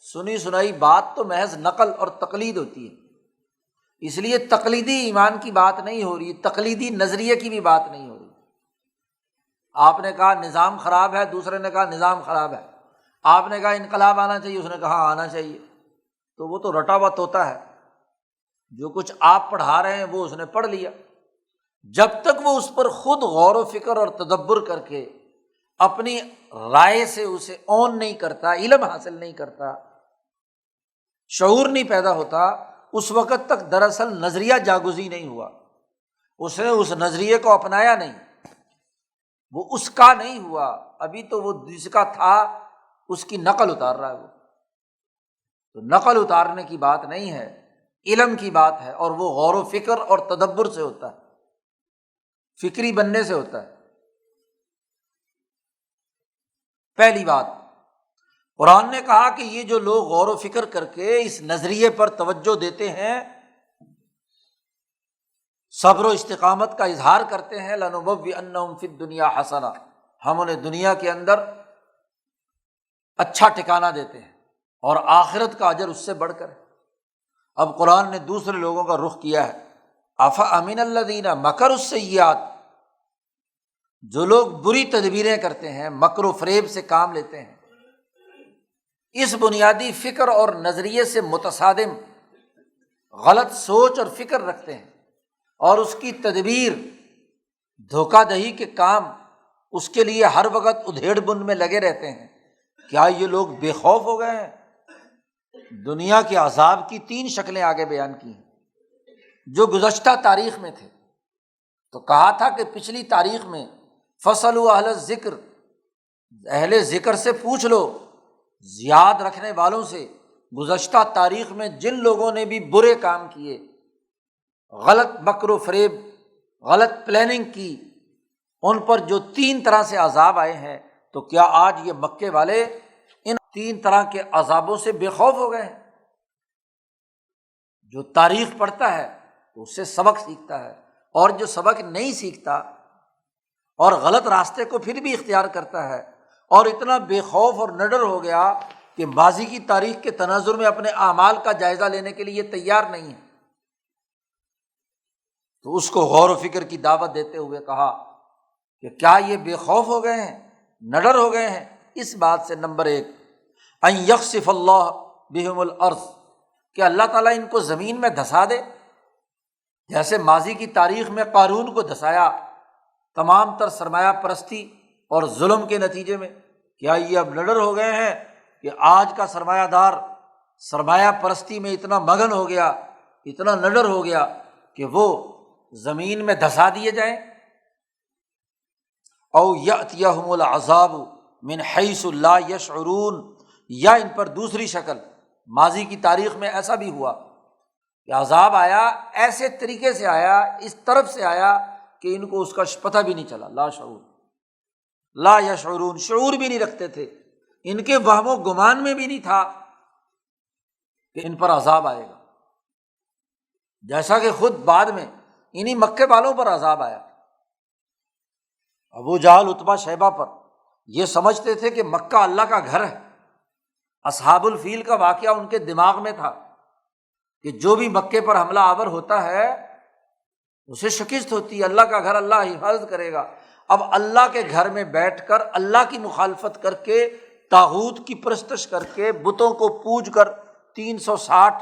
Speaker 1: سنی سنائی بات تو محض نقل اور تقلید ہوتی ہے، اس لیے تقلیدی ایمان کی بات نہیں ہو رہی، تقلیدی نظریے کی بھی بات نہیں ہو رہی۔ آپ نے کہا نظام خراب ہے، دوسرے نے کہا نظام خراب ہے، آپ نے کہا انقلاب آنا چاہیے، اس نے کہا آنا چاہیے، تو وہ تو رٹا ہوا طوطا ہے، جو کچھ آپ پڑھا رہے ہیں وہ اس نے پڑھ لیا۔ جب تک وہ اس پر خود غور و فکر اور تدبر کر کے اپنی رائے سے اسے اون نہیں کرتا، علم حاصل نہیں کرتا، شعور نہیں پیدا ہوتا، اس وقت تک دراصل نظریہ جاگزی نہیں ہوا، اس نے اس نظریے کو اپنایا نہیں، وہ اس کا نہیں ہوا، ابھی تو وہ جس کا تھا اس کی نقل اتار رہا ہے۔ وہ تو نقل اتارنے کی بات نہیں ہے، علم کی بات ہے، اور وہ غور و فکر اور تدبر سے ہوتا ہے، فکری بننے سے ہوتا ہے۔ پہلی بات، قرآن نے کہا کہ یہ جو لوگ غور و فکر کر کے اس نظریے پر توجہ دیتے ہیں، صبر و استقامت کا اظہار کرتے ہیں، لَنُبَوِّئَنَّهُمْ فِي الدُّنْيَا حَسَنَةً، ہم انہیں دنیا کے اندر اچھا ٹھکانہ دیتے ہیں، اور آخرت کا اجر اس سے بڑھ کر ہے۔ اب قرآن نے دوسرے لوگوں کا رخ کیا ہے، أَفَأَمِنَ الَّذِينَ مَكَرُوا السَّيِّئَاتِ، جو لوگ بری تدبیریں کرتے ہیں، مکر و فریب سے کام لیتے ہیں، اس بنیادی فکر اور نظریے سے متصادم غلط سوچ اور فکر رکھتے ہیں، اور اس کی تدبیر دھوکہ دہی کے کام اس کے لیے ہر وقت ادھیڑ بن میں لگے رہتے ہیں، کیا یہ لوگ بے خوف ہو گئے ہیں؟ دنیا کے عذاب کی 3 شکلیں آگے بیان کی ہیں جو گزشتہ تاریخ میں تھے۔ تو کہا تھا کہ پچھلی تاریخ میں فَاسْأَلُوا أَهْلَ الذِّكْرِ، اہل ذکر سے پوچھ لو، یاد رکھنے والوں سے، گزشتہ تاریخ میں جن لوگوں نے بھی برے کام کیے، غلط مکر و فریب، غلط پلاننگ کی، ان پر جو 3 طرح سے عذاب آئے ہیں، تو کیا آج یہ مکے والے ان 3 طرح کے عذابوں سے بے خوف ہو گئے ہیں؟ جو تاریخ پڑھتا ہے تو اس سے سبق سیکھتا ہے، اور جو سبق نہیں سیکھتا اور غلط راستے کو پھر بھی اختیار کرتا ہے، اور اتنا بے خوف اور نڈر ہو گیا کہ ماضی کی تاریخ کے تناظر میں اپنے اعمال کا جائزہ لینے کے لیے تیار نہیں ہے، تو اس کو غور و فکر کی دعوت دیتے ہوئے کہا کہ کیا یہ بے خوف ہو گئے ہیں، نڈر ہو گئے ہیں اس بات سے؟ نمبر 1، ان یخسف اللہ بہم الارض، کہ اللہ تعالیٰ ان کو زمین میں دھسا دے، جیسے ماضی کی تاریخ میں قارون کو دھسایا تمام تر سرمایہ پرستی اور ظلم کے نتیجے میں۔ کیا یہ اب نڈر ہو گئے ہیں کہ آج کا سرمایہ دار سرمایہ پرستی میں اتنا مگن ہو گیا، اتنا نڈر ہو گیا کہ وہ زمین میں دھسا دیے جائیں؟ او یأتیہم العذاب من حیث لا یشعرون، یا ان پر دوسری شکل، ماضی کی تاریخ میں ایسا بھی ہوا کہ عذاب آیا، ایسے طریقے سے آیا، اس طرف سے آیا کہ ان کو اس کا پتہ بھی نہیں چلا، لا شعور، لا یشعرون، شعور بھی نہیں رکھتے تھے، ان کے وہم و گمان میں بھی نہیں تھا کہ ان پر عذاب آئے گا، جیسا کہ خود بعد میں انہی مکے والوں پر عذاب آیا، ابو جہل، عتبہ، شیبہ پر۔ یہ سمجھتے تھے کہ مکہ اللہ کا گھر ہے، اصحاب الفیل کا واقعہ ان کے دماغ میں تھا کہ جو بھی مکے پر حملہ آور ہوتا ہے اسے شکست ہوتی ہے، اللہ کا گھر، اللہ حفاظت کرے گا۔ اب اللہ کے گھر میں بیٹھ کر اللہ کی مخالفت کر کے، طاغوت کی پرستش کر کے، بتوں کو پوج کر 360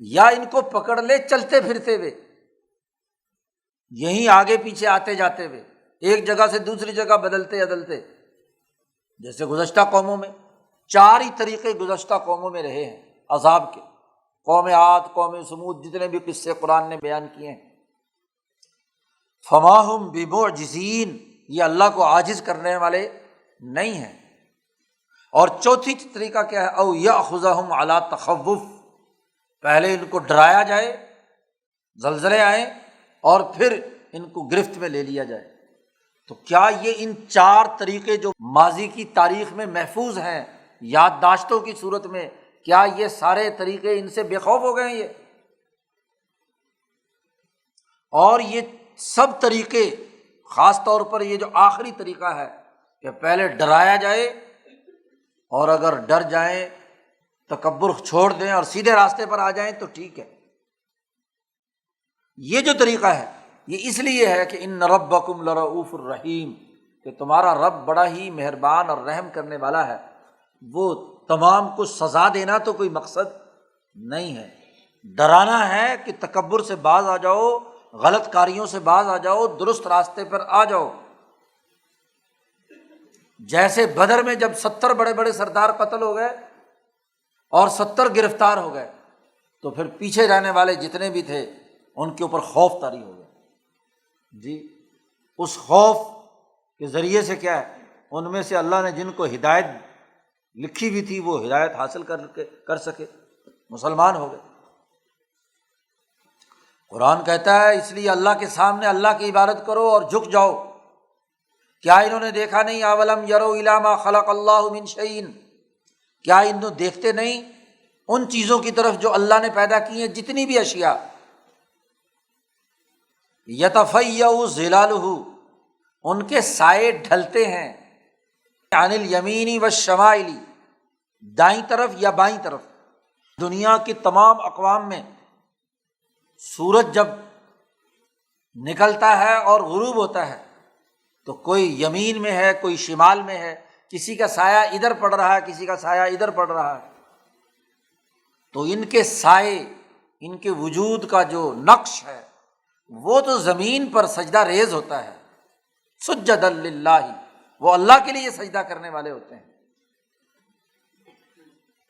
Speaker 1: یا ان کو پکڑ لے چلتے پھرتے ہوئے، یہیں آگے پیچھے آتے جاتے ہوئے، ایک جگہ سے دوسری جگہ بدلتے بدلتے، جیسے گزشتہ قوموں میں 4 ہی طریقے گزشتہ قوموں میں رہے ہیں عذاب کے، قوم عاد، قوم سمود، جتنے بھی قصے قرآن نے بیان کیے ہیں۔ فما ہم بمعجزین، یہ اللہ کو عاجز کرنے والے نہیں ہیں۔ اور چوتھی طریقہ کیا ہے؟ او یاخذہم علی تخوف، پہلے ان کو ڈرایا جائے، زلزلے آئیں، اور پھر ان کو گرفت میں لے لیا جائے۔ تو کیا یہ ان 4 طریقے جو ماضی کی تاریخ میں محفوظ ہیں یادداشتوں کی صورت میں، کیا یہ سارے طریقے ان سے بے خوف ہو گئے ہیں؟ یہ اور یہ سب طریقے، خاص طور پر یہ جو آخری طریقہ ہے کہ پہلے ڈرایا جائے، اور اگر ڈر جائیں، تکبر چھوڑ دیں اور سیدھے راستے پر آ جائیں تو ٹھیک ہے۔ یہ جو طریقہ ہے یہ اس لیے ہے کہ ان ربکم لرؤوف الرحیم، کہ تمہارا رب بڑا ہی مہربان اور رحم کرنے والا ہے۔ وہ تمام کو سزا دینا تو کوئی مقصد نہیں ہے، ڈرانا ہے کہ تکبر سے باز آ جاؤ، غلط کاریوں سے باز آ جاؤ، درست راستے پر آ جاؤ۔ جیسے بدر میں جب 70 بڑے بڑے سردار قتل ہو گئے اور 70 گرفتار ہو گئے، تو پھر پیچھے رہنے والے جتنے بھی تھے ان کے اوپر خوف طاری ہو گیا۔ جی، اس خوف کے ذریعے سے کیا ہے، ان میں سے اللہ نے جن کو ہدایت لکھی ہوئی تھی وہ ہدایت حاصل کر سکے، مسلمان ہو گئے۔ قرآن کہتا ہے اس لیے اللہ کے سامنے اللہ کی عبادت کرو اور جھک جاؤ۔ کیا انہوں نے دیکھا نہیں؟ اولم یروا الی ما خلق اللہ من شیء، کیا انہوں دیکھتے نہیں ان چیزوں کی طرف جو اللہ نے پیدا کی ہیں، جتنی بھی اشیاء، یتفیأ ظلالہ، ان کے سائے ڈھلتے ہیں، عن الیمین والشمائل، دائیں طرف یا بائیں طرف۔ دنیا کی تمام اقوام میں سورج جب نکلتا ہے اور غروب ہوتا ہے تو کوئی یمین میں ہے، کوئی شمال میں ہے، کسی کا سایہ ادھر پڑ رہا ہے، کسی کا سایہ ادھر پڑ رہا ہے۔ تو ان کے سائے، ان کے وجود کا جو نقش ہے وہ تو زمین پر سجدہ ریز ہوتا ہے، سجدا للہ، وہ اللہ کے لیے سجدہ کرنے والے ہوتے ہیں۔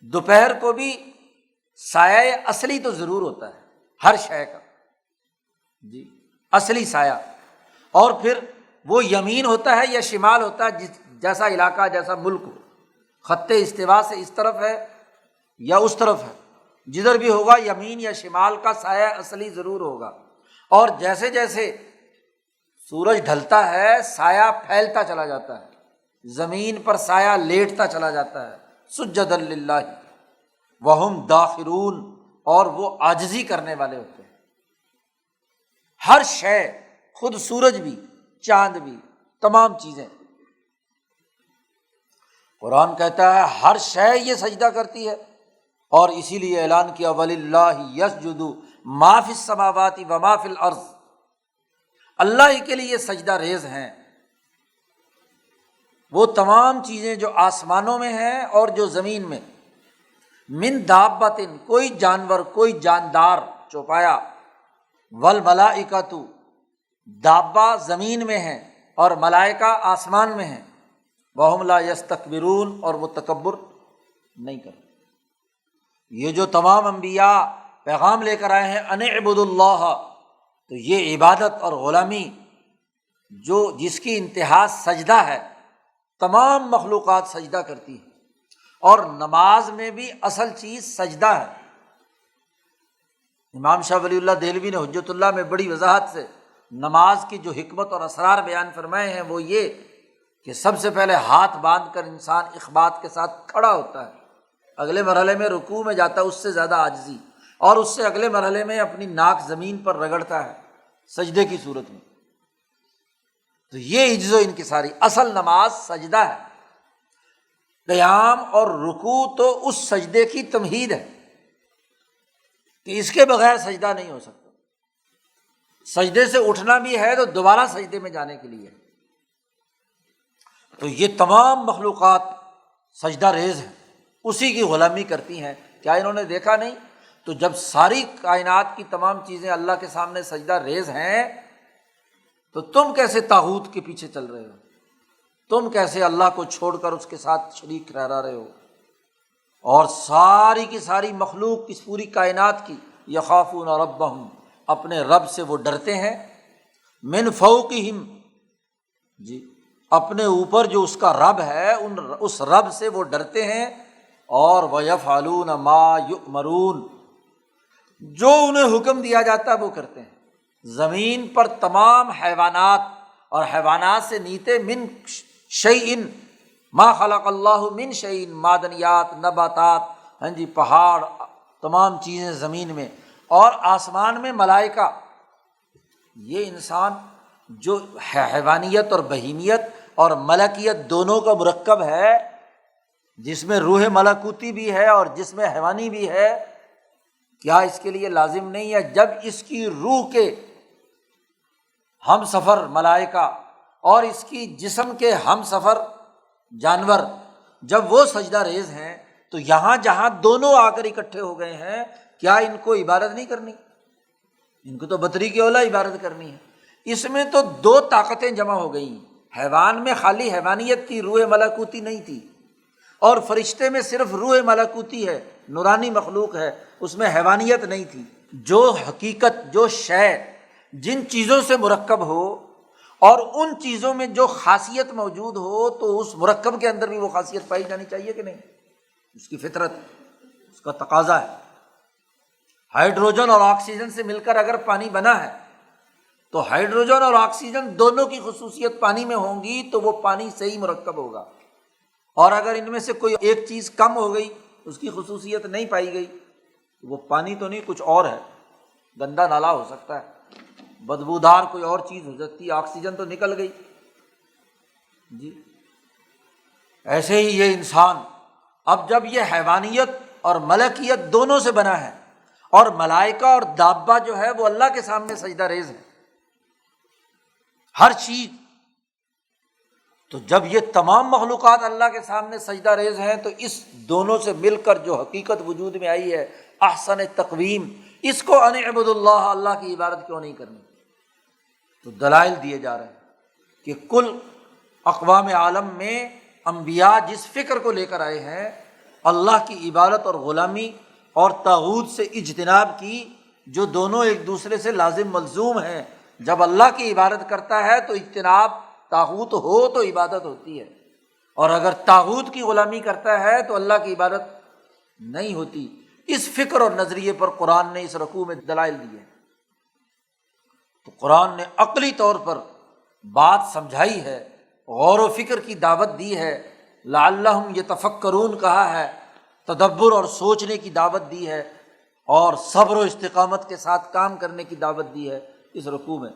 Speaker 1: دوپہر کو بھی سایہ اصلی تو ضرور ہوتا ہے ہر شے کا، جی، اصلی سایہ، اور پھر وہ یمین ہوتا ہے یا شمال ہوتا ہے، جیسا علاقہ، جیسا ملک ہو، خط استوا سے اس طرف ہے یا اس طرف ہے، جدھر بھی ہوگا یمین یا شمال کا سایہ اصلی ضرور ہوگا۔ اور جیسے جیسے سورج ڈھلتا ہے سایہ پھیلتا چلا جاتا ہے، زمین پر سایہ لیٹتا چلا جاتا ہے، سجدا للہ وہم داخرون، اور وہ عاجزی کرنے والے ہوتے ہیں۔ ہر شے، خود سورج بھی، چاند بھی، تمام چیزیں، قرآن کہتا ہے ہر شے یہ سجدہ کرتی ہے، اور اسی لیے اعلان کیا وَلِلَّهِ يَسْجُدُ مَا فِي السَّمَاوَاتِ وَمَا فِي الْأَرْضِ، اللہ ہی کے لیے سجدہ ریز ہیں وہ تمام چیزیں جو آسمانوں میں ہیں اور جو زمین میں، من دابۃ، کوئی جانور، کوئی جاندار، چوپایا، والملائکۃ، دابہ زمین میں ہے اور ملائکہ آسمان میں ہیں، وہم لا یستکبرون، اور وہ تکبر نہیں کرتے۔ یہ جو تمام انبیاء پیغام لے کر آئے ہیں ان اعبدوا اللہ، تو یہ عبادت اور غلامی جو جس کی انتہا سجدہ ہے، تمام مخلوقات سجدہ کرتی ہیں، اور نماز میں بھی اصل چیز سجدہ ہے۔ امام شاہ ولی اللہ دہلوی نے حجت اللہ میں بڑی وضاحت سے نماز کی جو حکمت اور اسرار بیان فرمائے ہیں وہ یہ کہ سب سے پہلے ہاتھ باندھ کر انسان اخبات کے ساتھ کھڑا ہوتا ہے، اگلے مرحلے میں رکوع میں جاتا ہے اس سے زیادہ عاجزی، اور اس سے اگلے مرحلے میں اپنی ناک زمین پر رگڑتا ہے سجدے کی صورت میں۔ تو یہ عجز و انکساری، اصل نماز سجدہ ہے۔ قیام اور رکوع تو اس سجدے کی تمہید ہے کہ اس کے بغیر سجدہ نہیں ہو سکتا۔ سجدے سے اٹھنا بھی ہے تو دوبارہ سجدے میں جانے کے لیے۔ تو یہ تمام مخلوقات سجدہ ریز ہیں، اسی کی غلامی کرتی ہیں۔ کیا انہوں نے دیکھا نہیں؟ تو جب ساری کائنات کی تمام چیزیں اللہ کے سامنے سجدہ ریز ہیں تو تم کیسے طاغوت کے پیچھے چل رہے ہو؟ تم کیسے اللہ کو چھوڑ کر اس کے ساتھ شریک ٹھہرا رہے ہو؟ اور ساری کی ساری مخلوق اس پوری کائنات کی یخافون ربہم، اپنے رب سے وہ ڈرتے ہیں، من فوقہم، جی اپنے اوپر جو اس کا رب ہے اس رب سے وہ ڈرتے ہیں، اور وَيَفْعَلُونَ مَا يُؤْمَرُونَ، جو انہیں حکم دیا جاتا ہے وہ کرتے ہیں۔ زمین پر تمام حیوانات، اور حیوانات سے نیتے من شیئن ما خلق اللہ من شیئن، معدنیات، نباتات، ہاں جی پہاڑ، تمام چیزیں زمین میں، اور آسمان میں ملائکہ۔ یہ انسان جو حیوانیت اور بہیمیت اور ملکیت دونوں کا مرکب ہے، جس میں روح ملکوتی بھی ہے اور جس میں حیوانی بھی ہے، کیا اس کے لیے لازم نہیں ہے جب اس کی روح کے ہم سفر ملائکہ اور اس کی جسم کے ہم سفر جانور جب وہ سجدہ ریز ہیں تو یہاں جہاں دونوں آ کر اکٹھے ہو گئے ہیں، کیا ان کو عبادت نہیں کرنی؟ ان کو تو بطری کی اولا عبادت کرنی ہے۔ اس میں تو دو طاقتیں جمع ہو گئیں، حیوان میں خالی حیوانیت تھی، روح ملکوتی نہیں تھی، اور فرشتے میں صرف روح ملکوتی ہے، نورانی مخلوق ہے، اس میں حیوانیت نہیں تھی۔ جو حقیقت، جو شے جن چیزوں سے مرکب ہو اور ان چیزوں میں جو خاصیت موجود ہو تو اس مرکب کے اندر بھی وہ خاصیت پائی جانی چاہیے کہ نہیں؟ اس کی فطرت، اس کا تقاضا ہے۔ ہائیڈروجن اور آکسیجن سے مل کر اگر پانی بنا ہے تو ہائیڈروجن اور آکسیجن دونوں کی خصوصیت پانی میں ہوں گی تو وہ پانی سے ہی مرکب ہوگا، اور اگر ان میں سے کوئی ایک چیز کم ہو گئی، اس کی خصوصیت نہیں پائی گئی، وہ پانی تو نہیں کچھ اور ہے، گندا نالا ہو سکتا ہے، بدبودار کوئی اور چیز ہو سکتی ہے، آکسیجن تو نکل گئی۔ جی ایسے ہی یہ انسان اب جب یہ حیوانیت اور ملکیت دونوں سے بنا ہے، اور ملائکہ اور دابہ جو ہے وہ اللہ کے سامنے سجدہ ریز ہے، ہر چیز، تو جب یہ تمام مخلوقات اللہ کے سامنے سجدہ ریز ہیں تو اس دونوں سے مل کر جو حقیقت وجود میں آئی ہے احسن تقویم، اس کو ان اعبدوا اللہ، اللہ کی عبادت کیوں نہیں کرنی؟ تو دلائل دیے جا رہے ہیں کہ کل اقوام عالم میں انبیاء جس فکر کو لے کر آئے ہیں، اللہ کی عبادت اور غلامی اور طاغوت سے اجتناب کی، جو دونوں ایک دوسرے سے لازم ملزوم ہیں۔ جب اللہ کی عبادت کرتا ہے تو اجتناب طاغوت ہو تو عبادت ہوتی ہے، اور اگر طاغوت کی غلامی کرتا ہے تو اللہ کی عبادت نہیں ہوتی۔ اس فکر اور نظریے پر قرآن نے اس رکوع میں دلائل دیے۔ تو قرآن نے عقلی طور پر بات سمجھائی ہے، غور و فکر کی دعوت دی ہے، لعلہم یتفکرون کہا ہے، تدبر اور سوچنے کی دعوت دی ہے، اور صبر و استقامت کے ساتھ کام کرنے کی دعوت دی ہے اس رکوع میں۔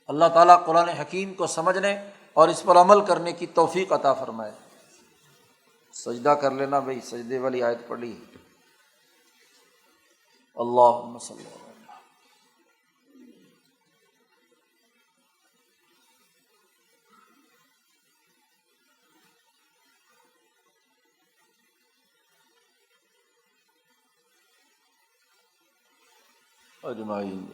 Speaker 1: اللہ تعالیٰ قرآن حکیم کو سمجھنے اور اس پر عمل کرنے کی توفیق عطا فرمائے۔ سجدہ کر لینا بھائی، سجدے والی آیت پڑھ لی۔ اللہم صلی اللہ علیہ وسلم۔ اجمعین۔